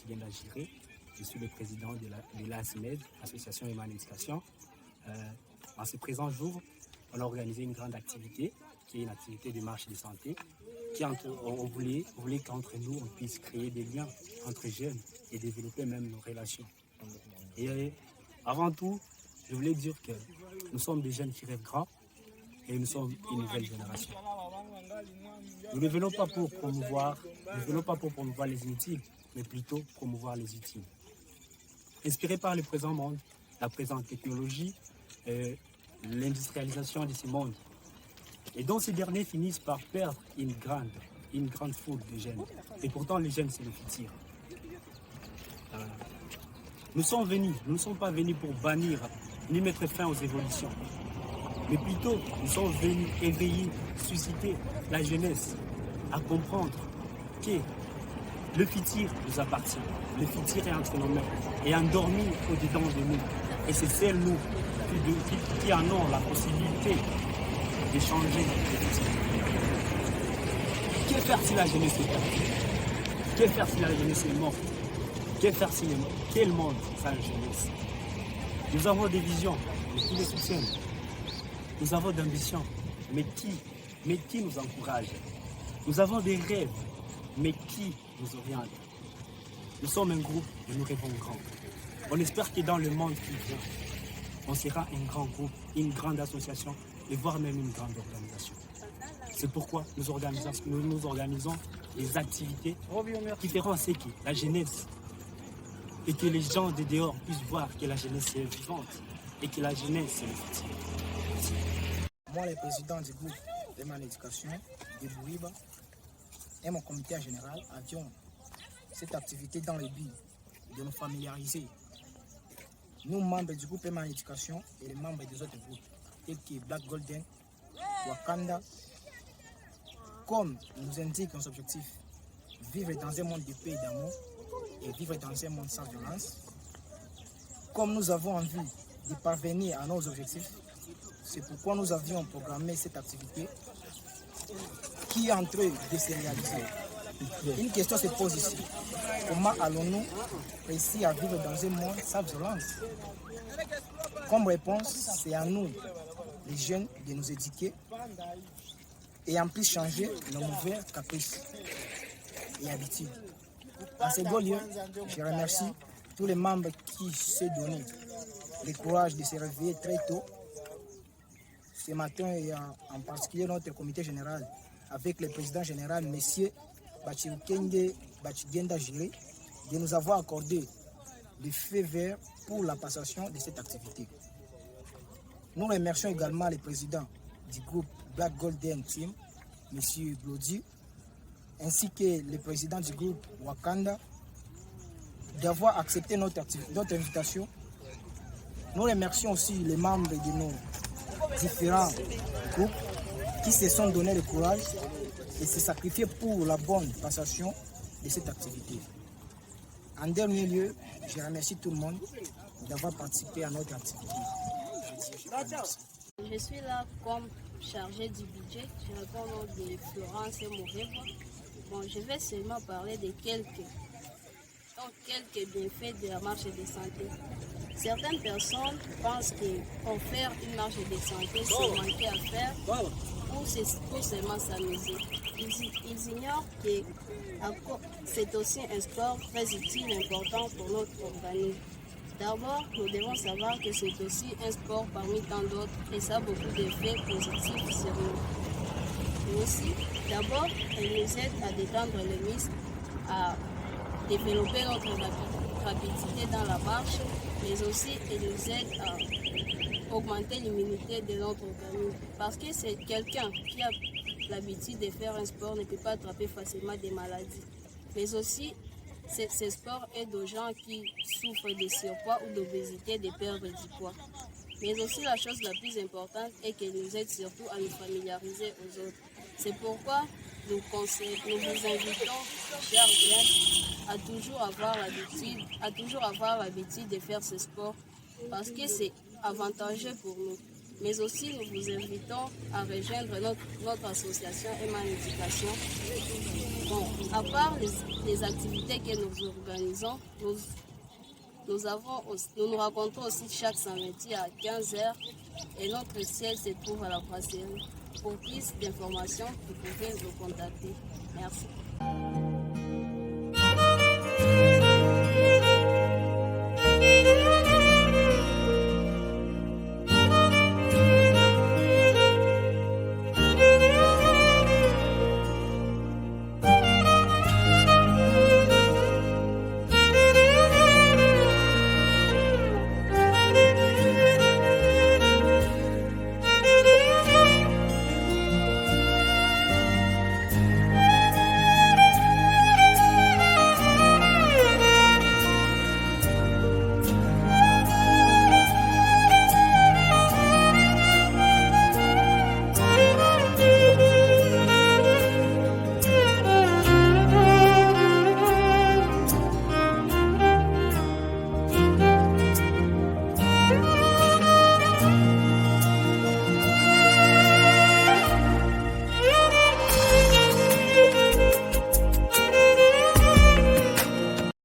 Bachigenda Giré. Je suis le président de l'ASMED, Association Eman Éducation. En ce présent jour, on a organisé une grande activité, qui est une activité de marche de santé, on voulait qu'entre nous, on puisse créer des liens entre jeunes et développer même nos relations. Et avant tout, je voulais dire que nous sommes des jeunes qui rêvent grand et nous sommes une nouvelle génération. Nous ne venons pas pour promouvoir les inutiles, mais plutôt promouvoir les utiles. Inspirés par le présent monde, la présente technologie, l'industrialisation de ce monde, et dont ces derniers finissent par perdre une grande foule de jeunes. Et pourtant, les jeunes, c'est le futur. Nous ne sommes pas venus pour bannir ni mettre fin aux évolutions, mais plutôt nous sommes venus éveiller, susciter la jeunesse à comprendre que le futur nous appartient, le futur est entre nos mains et endormi au-dedans de nous. Et c'est celles nous qui en ont la possibilité de changer le futur. Que faire si la jeunesse est perdue? Que faire si la jeunesse est morte? Que faire si quel monde sans jeunesse? Nous avons des visions, mais qui les soutiennent? Nous avons d'ambition, mais qui nous encourage? Nous avons des rêves, mais qui nous oriente? Nous sommes un groupe et nous rêvons grand. On espère que dans le monde qui vient, on sera un grand groupe, une grande association et voire même une grande organisation. C'est pourquoi nous organisons des activités qui feront en sorte que la jeunesse et que les gens de dehors puissent voir que la jeunesse est vivante et que la jeunesse c'est le futur. Moi, le président du groupe Eman Éducation de Bouriba et mon comité en général avions cette activité dans le but de nous familiariser. Nous, membres du groupe Eman Éducation et les membres des autres groupes, tels que Black Golden, Wakanda, comme nous indiquent nos objectifs, vivre dans un monde de paix et d'amour et vivre dans un monde sans violence. Comme nous avons envie de parvenir à nos objectifs, c'est pourquoi nous avions programmé cette activité qui est en train de se réaliser. Une question se pose ici. Comment allons-nous réussir à vivre dans un monde sans violence? Comme réponse, c'est à nous, les jeunes, de nous éduquer et en plus changer nos mauvais caprices et habitudes. En second lieu, je remercie tous les membres qui se donnent le courage de se réveiller très tôt. Ce matin, et en particulier notre comité général, avec le président général, M. Bachigenda Giré, de nous avoir accordé le feu vert pour la passation de cette activité. Nous remercions également le président du groupe Black Golden Team, M. Blody, ainsi que le président du groupe Wakanda, d'avoir accepté notre invitation. Nous remercions aussi les membres de nos différents groupes qui se sont donné le courage et se sacrifier pour la bonne passation de cette activité. En dernier lieu, je remercie tout le monde d'avoir participé à notre activité. Je suis là comme chargée du budget. Je réponds au nom de Florence et Moureba. Bon, je vais seulement parler de quelques bienfaits de la marche de santé. Certaines personnes pensent qu'en faire une marche de santé, c'est manquer à faire ou seulement s'amuser. Ils ignorent que c'est aussi un sport très utile et important pour notre organisme. D'abord, nous devons savoir que c'est aussi un sport parmi tant d'autres et ça a beaucoup d'effets positifs sur nous. Et aussi, d'abord, elle nous aide à détendre les muscles, à développer notre rapidité dans la marche, mais aussi elle nous aide à augmenter l'immunité de notre organisme. Parce que c'est quelqu'un qui a l'habitude de faire un sport ne peut pas attraper facilement des maladies. Mais aussi, ces sports aident aux gens qui souffrent de surpoids ou d'obésité de perdre du poids. Mais aussi la chose la plus importante est qu'elle nous aide surtout à nous familiariser aux autres. C'est pourquoi nous vous invitons, chers jeunes, à toujours avoir l'habitude de faire ce sport parce que c'est avantageux pour nous. Mais aussi, nous vous invitons à rejoindre notre association Eman Éducation Bon, à part les activités que nous organisons, nous nous rencontrons aussi chaque samedi à 15h et notre siège se trouve à la brasserie. Pour plus d'informations, vous pouvez nous contacter. Merci.